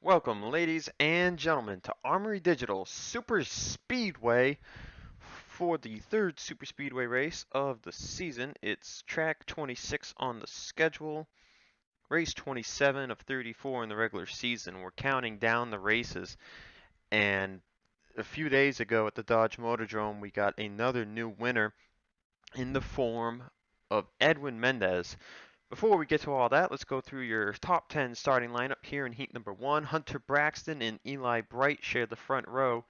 Welcome, ladies and gentlemen, to Armory Digital Super Speedway for the third Super Speedway race of the season. It's track 26 on the schedule, race 27 of 34 in the regular season. We're counting down the races, and a few days ago at the Dodge Motordrome, we got another new winner in the form of Edwin Mendez. Before we get to all that, let's go through your top 10 starting lineup here in heat number 1. Hunter Braxton and Eli Bright share the front row,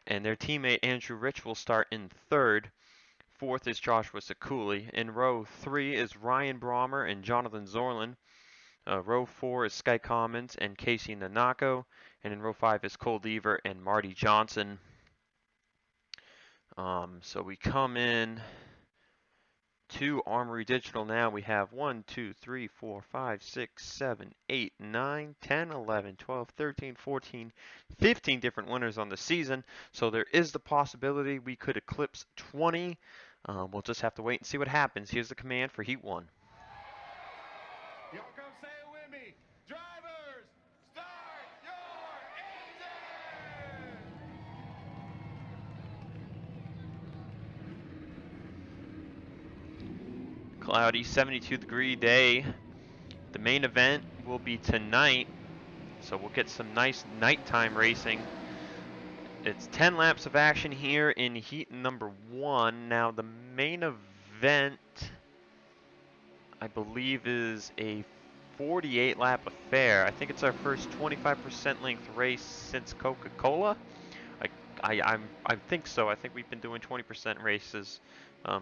and their teammate Andrew Rich will start in third. Fourth is Joshua Sekuli. In row 3 is Ryan Brommer and Jonathan Zorlin. Row 4 is Sky Commons and Casey Nanako. And in row 5 is Cole Deaver and Marty Johnson. So we come in to Armory Digital now. We have 1, 2, 3, 4, 5, 6, 7, 8, 9, 10, 11, 12, 13, 14, 15 different winners on the season. So there is the possibility we could eclipse 20. We'll just have to wait and see what happens. Here's the command for Heat 1. Y'all come say it with me. Drivers, start your engine! Cloudy, 72-degree day. The main event will be tonight, so we'll get some nice nighttime racing. It's 10 laps of action here in heat number 1. Now the main event, I believe, is a 48 lap affair. I think it's our first 25% length race since Coca-Cola. I think so. I think we've been doing 20% races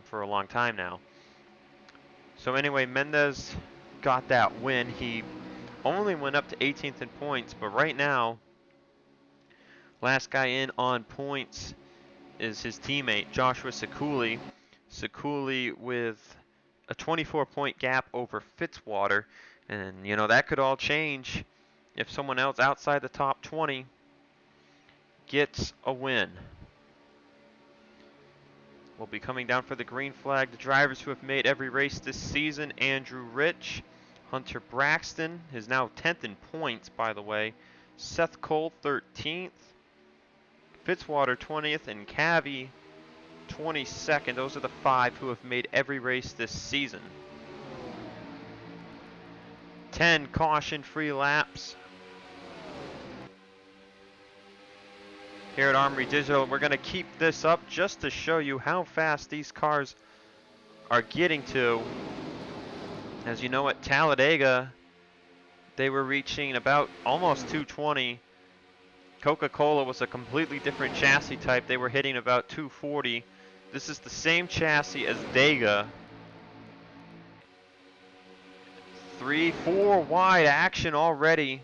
for a long time now. So anyway, Mendez got that win. He only went up to 18th in points, but right now, last guy in on points is his teammate, Joshua Sekuli. Sekuli with a 24-point gap over Fitzwater. And, you know, that could all change if someone else outside the top 20 gets a win. We'll be coming down for the green flag. The drivers who have made every race this season: Andrew Rich, Hunter Braxton is now 10th in points, by the way. Seth Cole, 13th. Fitzwater, 20th. And Cavi, 22nd. Those are the 5 who have made every race this season. 10 caution-free laps here at Armory Digital. We're going to keep this up just to show you how fast these cars are getting to. As you know, at Talladega, they were reaching about almost 220. Coca-Cola was a completely different chassis type. They were hitting about 240. This is the same chassis as Dega. 3-4 wide action already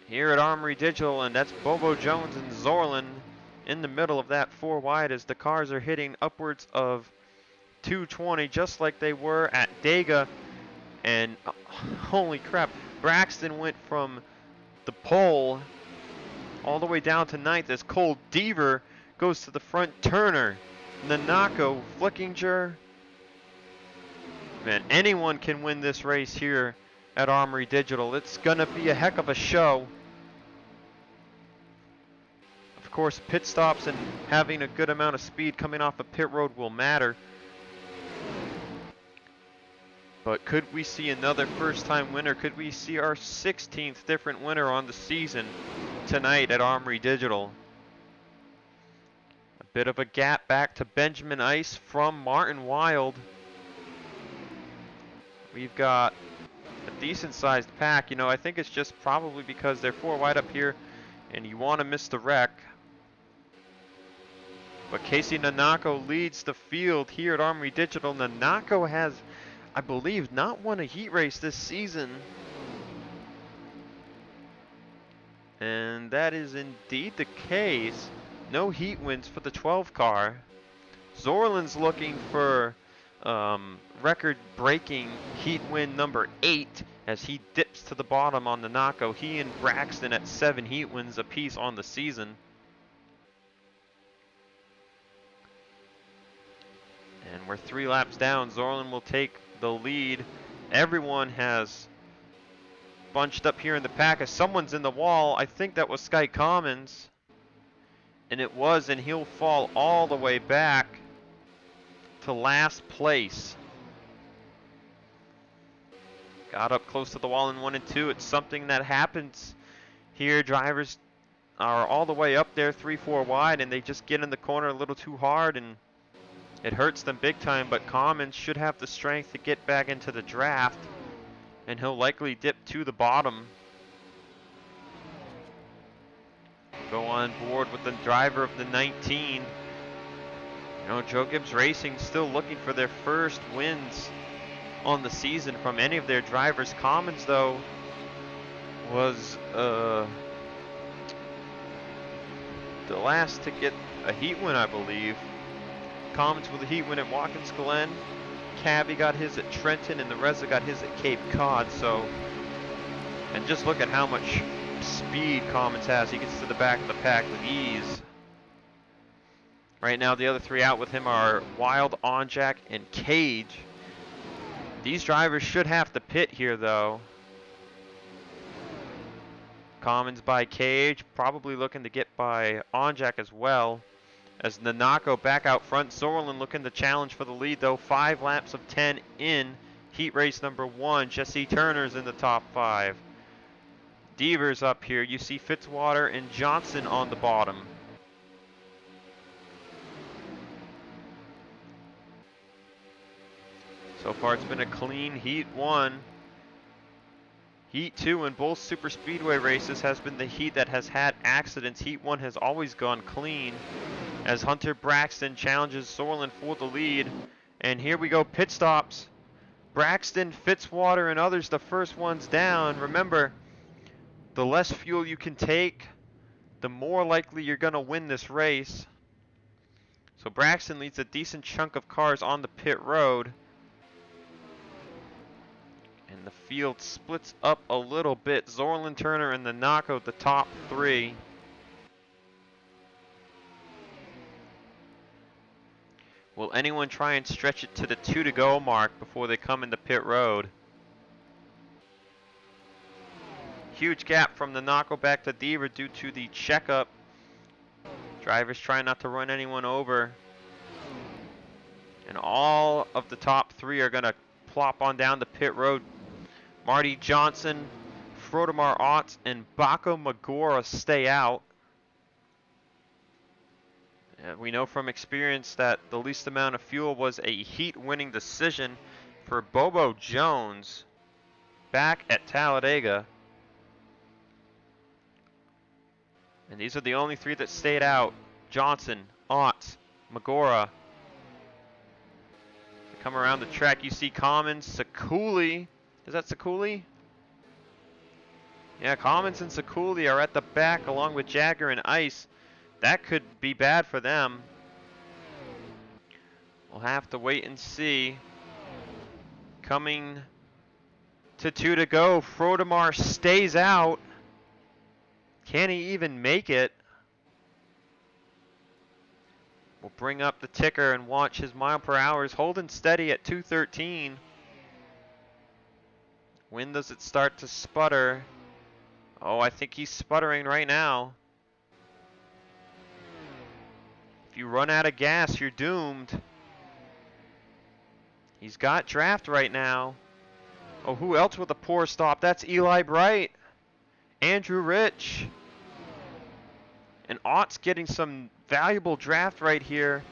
here at Armory Digital, and that's Bobo Jones and Zorlin in the middle of that 4 wide as the cars are hitting upwards of 220, just like they were at Dega. And holy crap, Braxton went from the pole all the way down to 9th as Cole Deaver goes to the front turner. Nanako, Flickinger. Man, anyone can win this race here at Armory Digital. It's gonna be a heck of a show. Of course, pit stops and having a good amount of speed coming off a pit road will matter. But could we see another first-time winner? Could we see our 16th different winner on the season tonight at Armory Digital? A bit of a gap back to Benjamin Ice from Martin Wild. We've got a decent-sized pack. You know, I think it's just probably because they're 4 wide up here and you want to miss the wreck. But Casey Nanako leads the field here at Armory Digital. Nanako has, I believe, not won a heat race this season. And that is indeed the case. No heat wins for the 12 car. Zorlin's looking for record-breaking heat win number 8 as he dips to the bottom on Nanako. He and Braxton at 7 heat wins apiece on the season. And we're 3 laps down. Zorlin will take the lead. Everyone has bunched up here in the pack as someone's in the wall. I think that was Sky Commons. And it was, and he'll fall all the way back to last place. Got up close to the wall in 1 and 2. It's something that happens here. Drivers are all the way up there 3-4 wide, and they just get in the corner a little too hard, and it hurts them big time. But Commons should have the strength to get back into the draft, and he'll likely dip to the bottom. Go on board with the driver of the 19. You know, Joe Gibbs Racing still looking for their first wins on the season from any of their drivers. Commons, though, was the last to get a heat win, I believe. Commons with a heat win at Watkins Glen. Cabby got his at Trenton, and the Reza got his at Cape Cod. So, and just look at how much speed Commons has. He gets to the back of the pack with ease. Right now, the other three out with him are Wild, Onjack, and Cage. These drivers should have to pit here, though. Commons by Cage, probably looking to get by Onjack as well. As Nanako back out front, Zorlin looking to challenge for the lead, though. 5 laps of 10 in heat race number 1. Jesse Turner's in the top 5. Devers up here. You see Fitzwater and Johnson on the bottom. So far it's been a clean heat 1. Heat 2 in both super speedway races has been the heat that has had accidents. Heat 1 has always gone clean as Hunter Braxton challenges Zorlin for the lead. And here we go, pit stops. Braxton, Fitzwater, and others the first ones down. Remember, the less fuel you can take, the more likely you're going to win this race. So Braxton leads a decent chunk of cars on the pit road. And the field splits up a little bit. Zorlin, Turner, and the Nanako, the top 3. Will anyone try and stretch it to the 2 to go mark before they come into pit road? Huge gap from the Nanako back to Deaver due to the checkup. Drivers trying not to run anyone over. And all of the top 3 are going to plop on down the pit road. Marty Johnson, Frodemar Otts, and Baco Magora stay out. We know from experience that the least amount of fuel was a heat-winning decision for Bobo Jones back at Talladega. And these are the only 3 that stayed out. Johnson, Otts, Magora. Come around the track, you see Commons, Sekuli. Is that Sekuli? Yeah, Commons and Sekuli are at the back along with Jagger and Ice. That could be bad for them. We'll have to wait and see. Coming to 2 to go, Frodemar stays out. Can he even make it? We'll bring up the ticker and watch his mile per hour is holding steady at 213. When does it start to sputter? Oh, I think he's sputtering right now. If you run out of gas, you're doomed. He's got draft right now. Oh, who else with a poor stop? That's Eli Bright. Andrew Rich. And Ott's getting some valuable draft right here.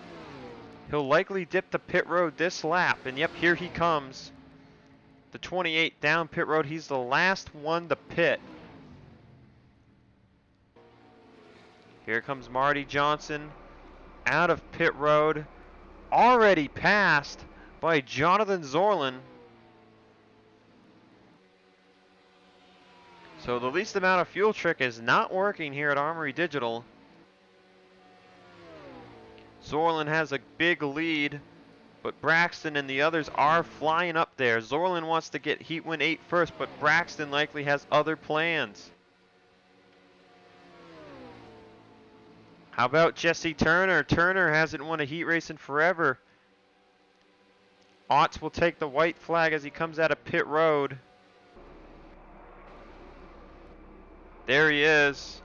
He'll likely dip the pit road this lap. And yep, here he comes. The 28 down pit road. He's the last one to pit. Here comes Marty Johnson out of pit road. Already passed by Jonathan Zorlin. So the least amount of fuel trick is not working here at Armory Digital. Zorlin has a big lead, but Braxton and the others are flying up there. Zorlin wants to get heat win 8 first, but Braxton likely has other plans. How about Jesse Turner? Turner hasn't won a heat race in forever. Otts will take the white flag as he comes out of pit road. There he is.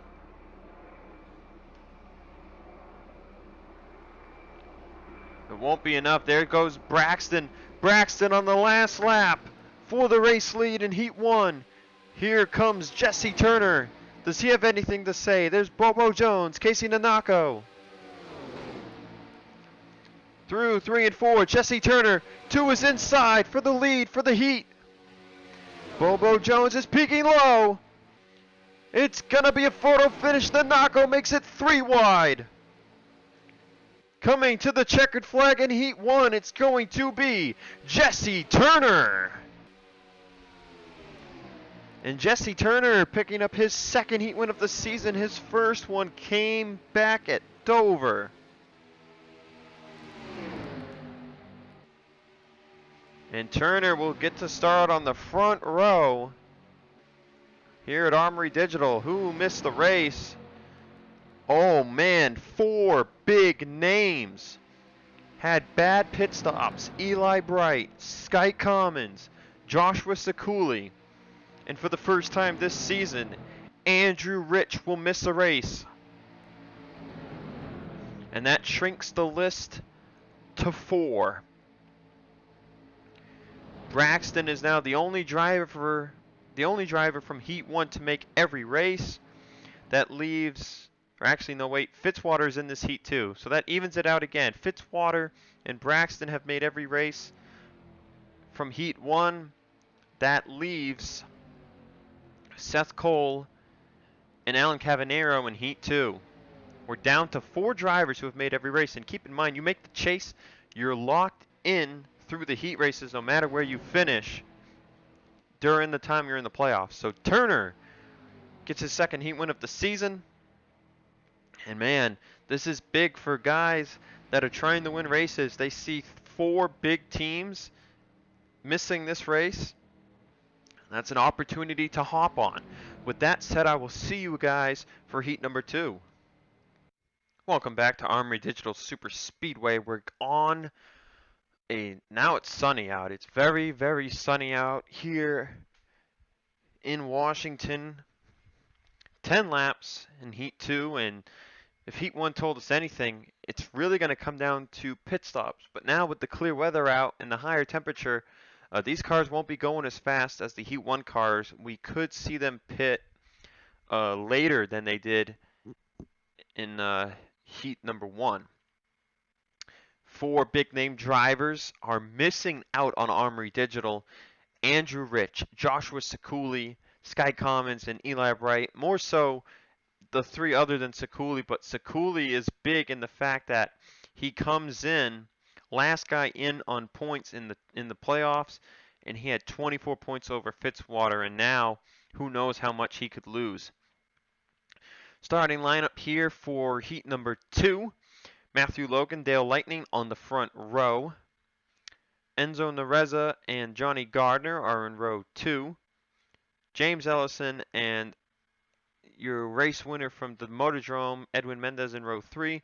It won't be enough. There goes Braxton. Braxton on the last lap for the race lead in Heat 1. Here comes Jesse Turner. Does he have anything to say? There's Bobo Jones, Casey Nanako. Through 3 and 4, Jesse Turner. 2 is inside for the lead for the Heat. Bobo Jones is peaking low. It's gonna be a photo finish. Nanako makes it 3 wide. Coming to the checkered flag in Heat 1, it's going to be Jesse Turner. And Jesse Turner picking up his second Heat win of the season. His first one came back at Dover. And Turner will get to start on the front row here at Armory Digital. Who missed the race? Oh man, 4 big names had bad pit stops. Eli Bright, Sky Commons, Joshua Sekuli, and for the first time this season, Andrew Rich will miss a race. And that shrinks the list to 4. Braxton is now the only driver from Heat 1 to make every race. That leaves, or actually no wait, Fitzwater's in this Heat too. So that evens it out again. Fitzwater and Braxton have made every race from Heat 1. That leaves Seth Cole and Alan Cavanero in Heat 2. We're down to 4 drivers who have made every race. And keep in mind, you make the chase, you're locked in through the Heat races no matter where you finish during the time you're in the playoffs. So Turner gets his second Heat win of the season. And man, this is big for guys that are trying to win races. They see 4 big teams missing this race. That's an opportunity to hop on. With that said, I will see you guys for Heat number 2. Welcome back to Armory Digital Super Speedway. We're on now it's sunny out. It's very, very sunny out here in Washington. 10 laps in Heat 2, and if Heat 1 told us anything, it's really going to come down to pit stops. But now with the clear weather out and the higher temperature, these cars won't be going as fast as the Heat 1 cars. We could see them pit later than they did in Heat number 1. 4 big-name drivers are missing out on Armory Digital. Andrew Rich, Joshua Sekuli, Sky Commons, and Eli Bright. More so the 3 other than Sekuli, but Sekuli is big in the fact that he comes in last guy in on points in the playoffs, and he had 24 points over Fitzwater, and now who knows how much he could lose. Starting lineup here for Heat number 2. Matthew Logan, Dale Lightning on the front row. Enzo Nareza and Johnny Gardner are in row 2. James Ellison and your race winner from the Motordrome, Edwin Mendez in row 3.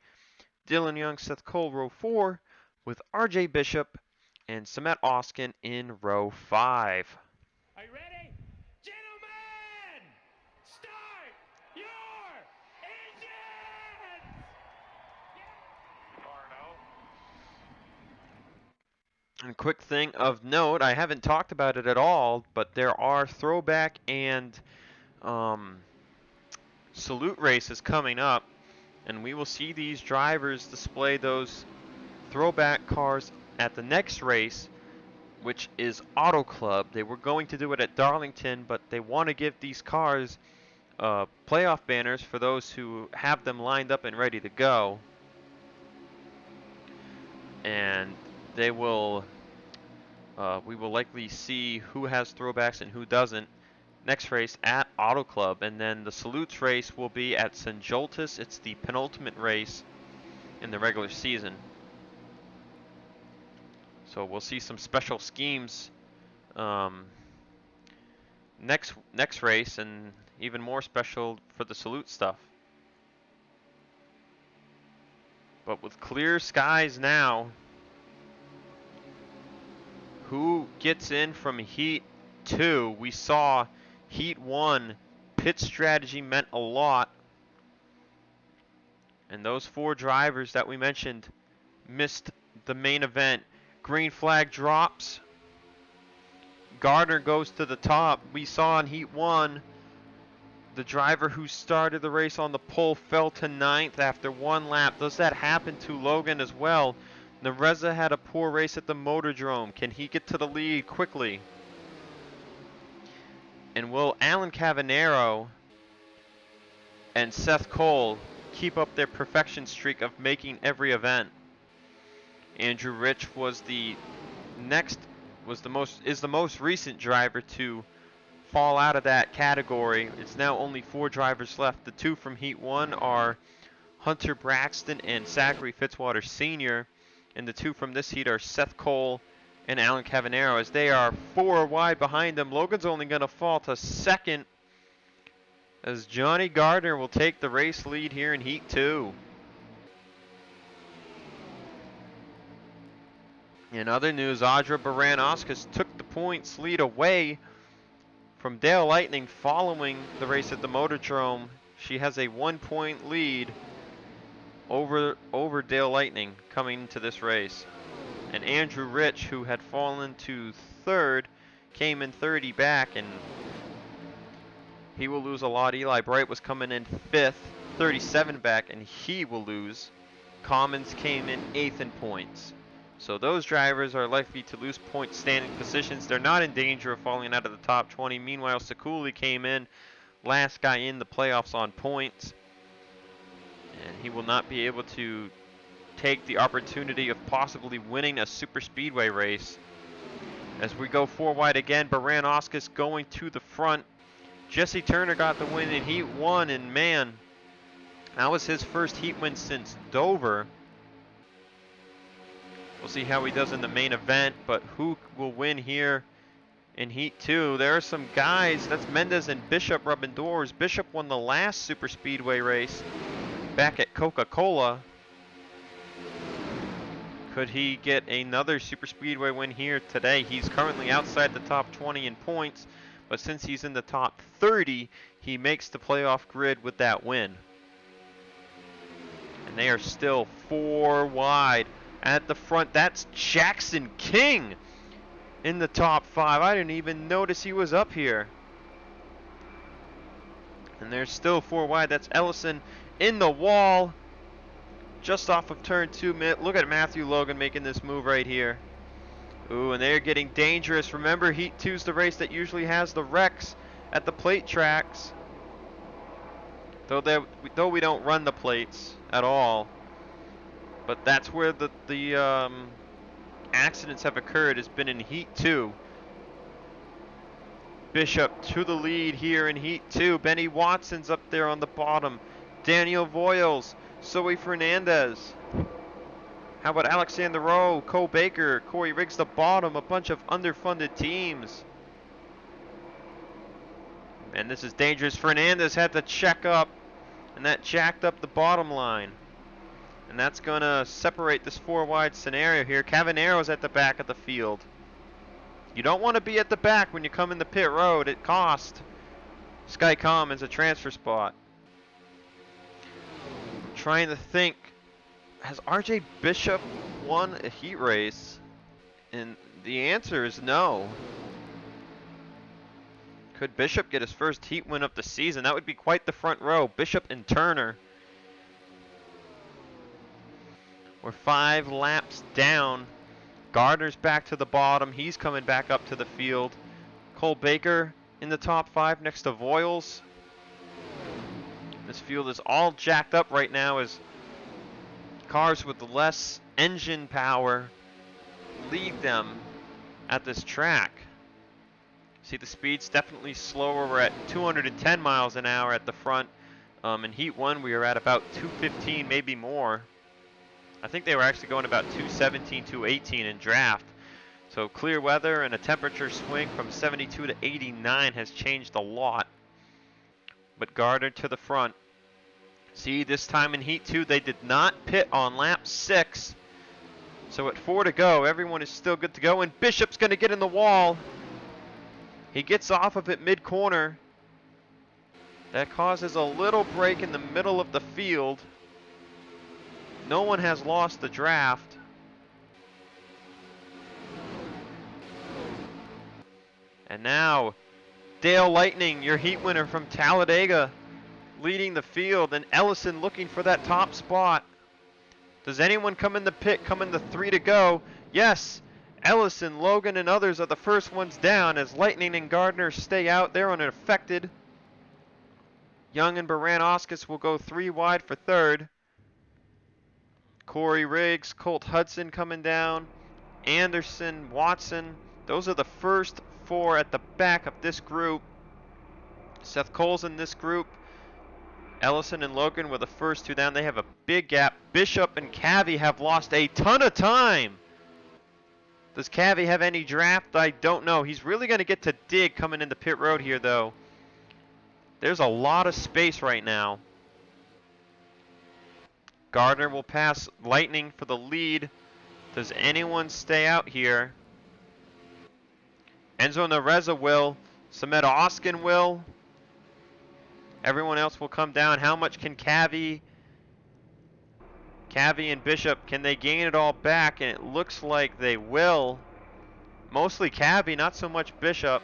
Dylan Young, Seth Cole, row 4, with RJ Bishop and Samet Oskin in row 5. Are you ready? Gentlemen, start your engines! And a quick thing of note, I haven't talked about it at all, but there are throwback and salute races coming up, and we will see these drivers display those throwback cars at the next race, which is Auto Club. They were going to do it at Darlington, but they want to give these cars playoff banners for those who have them lined up and ready to go. And they will, we will likely see who has throwbacks and who doesn't next race at Auto Club. And then the salutes race will be at St. Joltis. It's the penultimate race in the regular season. So we'll see some special schemes next race, and even more special for the salute stuff. But with clear skies now, who gets in from Heat 2? We saw Heat 1 pit strategy meant a lot. And those 4 drivers that we mentioned missed the main event. Green flag drops. Gardner goes to the top. We saw in Heat 1, the driver who started the race on the pole fell to 9th after 1 lap. Does that happen to Logan as well? Nareza had a poor race at the Motordrome. Can he get to the lead quickly? And will Alan Cavanero and Seth Cole keep up their perfection streak of making every event? Andrew Rich was the most recent driver to fall out of that category. It's now only 4 drivers left. The 2 from Heat 1 are Hunter Braxton and Zachary Fitzwater Sr. And the 2 from this heat are Seth Cole and Alan Cavanero, as they are 4 wide behind them. Logan's only going to fall to 2nd, as Johnny Gardner will take the race lead here in Heat 2. In other news, Audra Baran-Oscus took the points lead away from Dale Lightning following the race at the Motordrome. She has a 1-point lead over Dale Lightning coming into this race. And Andrew Rich, who had fallen to 3rd, came in 30 back, and he will lose a lot. Eli Bright was coming in 5th, 37 back, and he will lose. Commons came in 8th in points. So those drivers are likely to lose point standing positions. They're not in danger of falling out of the top 20. Meanwhile, Sekuli came in, last guy in the playoffs on points, and he will not be able to take the opportunity of possibly winning a super speedway race. As we go 4 wide again, Baran-Oscus going to the front. Jesse Turner got the win in Heat 1, and man, that was his first heat win since Dover. We'll see how he does in the main event, but who will win here in Heat 2? There are some guys. That's Mendez and Bishop rubbing doors. Bishop won the last super speedway race back at Coca-Cola. Could he get another super speedway win here today? He's currently outside the top 20 in points, but since he's in the top 30, he makes the playoff grid with that win. And they are still 4 wide at the front. That's Jackson King in the top 5. I didn't even notice he was up here. And they're still 4 wide. That's Ellison in the wall, just off of turn 2. Look at Matthew Logan making this move right here. Ooh, and they're getting dangerous. Remember, Heat 2's the race that usually has the wrecks at the plate tracks. Though we don't run the plates at all. But that's where the accidents have occurred, has been in Heat 2. Bishop to the lead here in Heat 2. Benny Watson's up there on the bottom. Daniel Voiles, Zoe Fernandez. How about Alexander Rowe, Cole Baker, Corey Riggs the bottom, a bunch of underfunded teams. And this is dangerous. Fernandez had to check up, and that jacked up the bottom line. And that's going to separate this 4 wide scenario here. Cavanero's at the back of the field. You don't want to be at the back when you come in the pit road. It cost Sky Commons a transfer spot. I'm trying to think, has RJ Bishop won a heat race? And the answer is no. Could Bishop get his first heat win of the season? That would be quite the front row. Bishop and Turner. We're 5 laps down. Gardner's back to the bottom. He's coming back up to the field. Cole Baker in the top 5 next to Voiles. This field is all jacked up right now as cars with less engine power lead them at this track. See, the speed's definitely slower. We're at 210 miles an hour at the front. In Heat 1, we were at about 215, maybe more. I think they were actually going about 217, 218 in draft. So clear weather and a temperature swing from 72 to 89 has changed a lot. But Gardner to the front. See, this time in Heat 2, they did not pit on lap 6. So at 4 to go, everyone is still good to go. And Bishop's going to get in the wall. He gets off of it mid-corner. That causes a little break in the middle of the field. No one has lost the draft. And now, Dale Lightning, your heat winner from Talladega, leading the field, and Ellison looking for that top spot. Does anyone come in the pit, come in the 3 to go? Yes, Ellison, Logan, and others are the first ones down as Lightning and Gardner stay out. They're unaffected. Young and Baranowskis will go 3 wide for third. Corey Riggs, Colt Hudson coming down. Anderson, Watson. Those are the first 4 at the back of this group. Seth Cole's in this group. Ellison and Logan were the first 2 down. They have a big gap. Bishop and Cavi have lost a ton of time. Does Cavi have any draft? I don't know. He's really going to get to dig coming into pit road here, though. There's a lot of space right now. Gardner will pass Lightning for the lead. Does anyone stay out here? Enzo Nareza will. Sameta Oskin will. Everyone else will come down. How much can Cavi and Bishop, can they gain it all back? And it looks like they will. Mostly Cavi, not so much Bishop.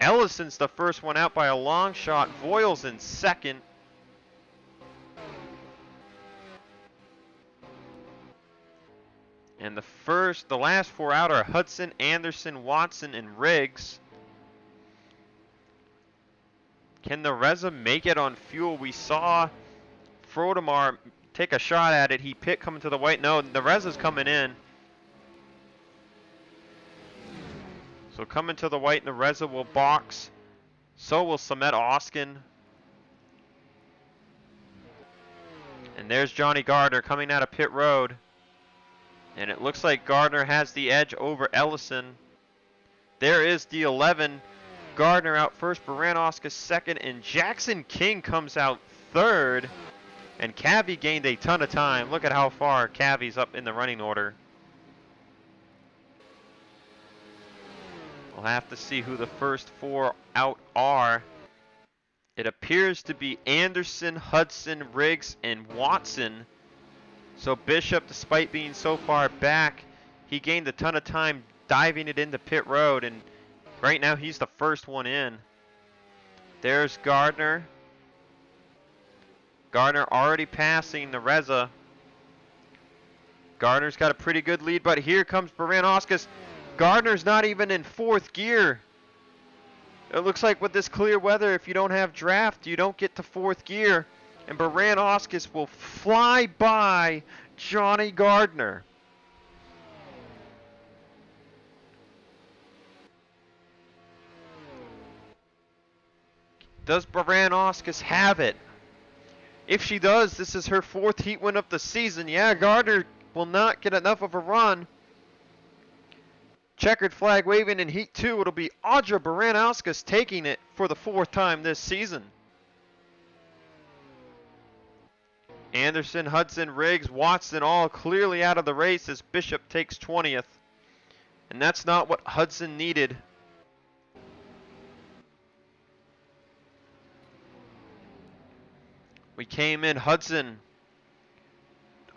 Ellison's the first one out by a long shot. Voil's in second. And the last 4 out are Hudson, Anderson, Watson, and Riggs. Can the Reza make it on fuel? We saw Frodemar take a shot at it. He pit coming to the white. No, the Reza's coming in. So coming to the white, and the Reza will box. So will Sameta Oskin. And there's Johnny Gardner coming out of pit road. And it looks like Gardner has the edge over Ellison. There is the 11. Gardner out first, Baranowskis second, and Jackson King comes out third. And Cavi gained a ton of time. Look at how far Cavi's up in the running order. We'll have to see who the first 4 out are. It appears to be Anderson, Hudson, Riggs, and Watson. So Bishop, despite being so far back, he gained a ton of time diving it into pit road, and right now he's the first one in. There's Gardner. Gardner already passing the Reza. Gardner's got a pretty good lead, but here comes Baranowskis. Gardner's not even in 4th gear. It looks like with this clear weather, if you don't have draft, you don't get to 4th gear. And Baranowskis will fly by Johnny Gardner. Does Baranowskis have it? If she does, this is her 4th heat win of the season. Yeah, Gardner will not get enough of a run. Checkered flag waving in heat 2. It'll be Audra Baranowskis taking it for the 4th time this season. Anderson, Hudson, Riggs, Watson all clearly out of the race as Bishop takes 20th. And that's not what Hudson needed. We came in Hudson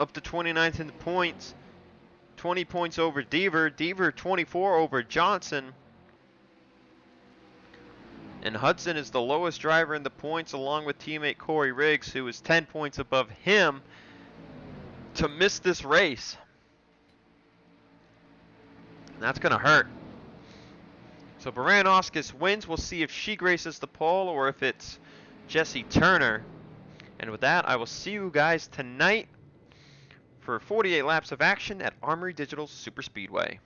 up to 29th in the points. 20 points over Deaver. Deaver 24 over Johnson. And Hudson is the lowest driver in the points, along with teammate Corey Riggs, who is 10 points above him, to miss this race. And that's going to hurt. So Baranowskis wins. We'll see if she graces the pole or if it's Jesse Turner. And with that, I will see you guys tonight for 48 laps of action at Armory Digital Superspeedway.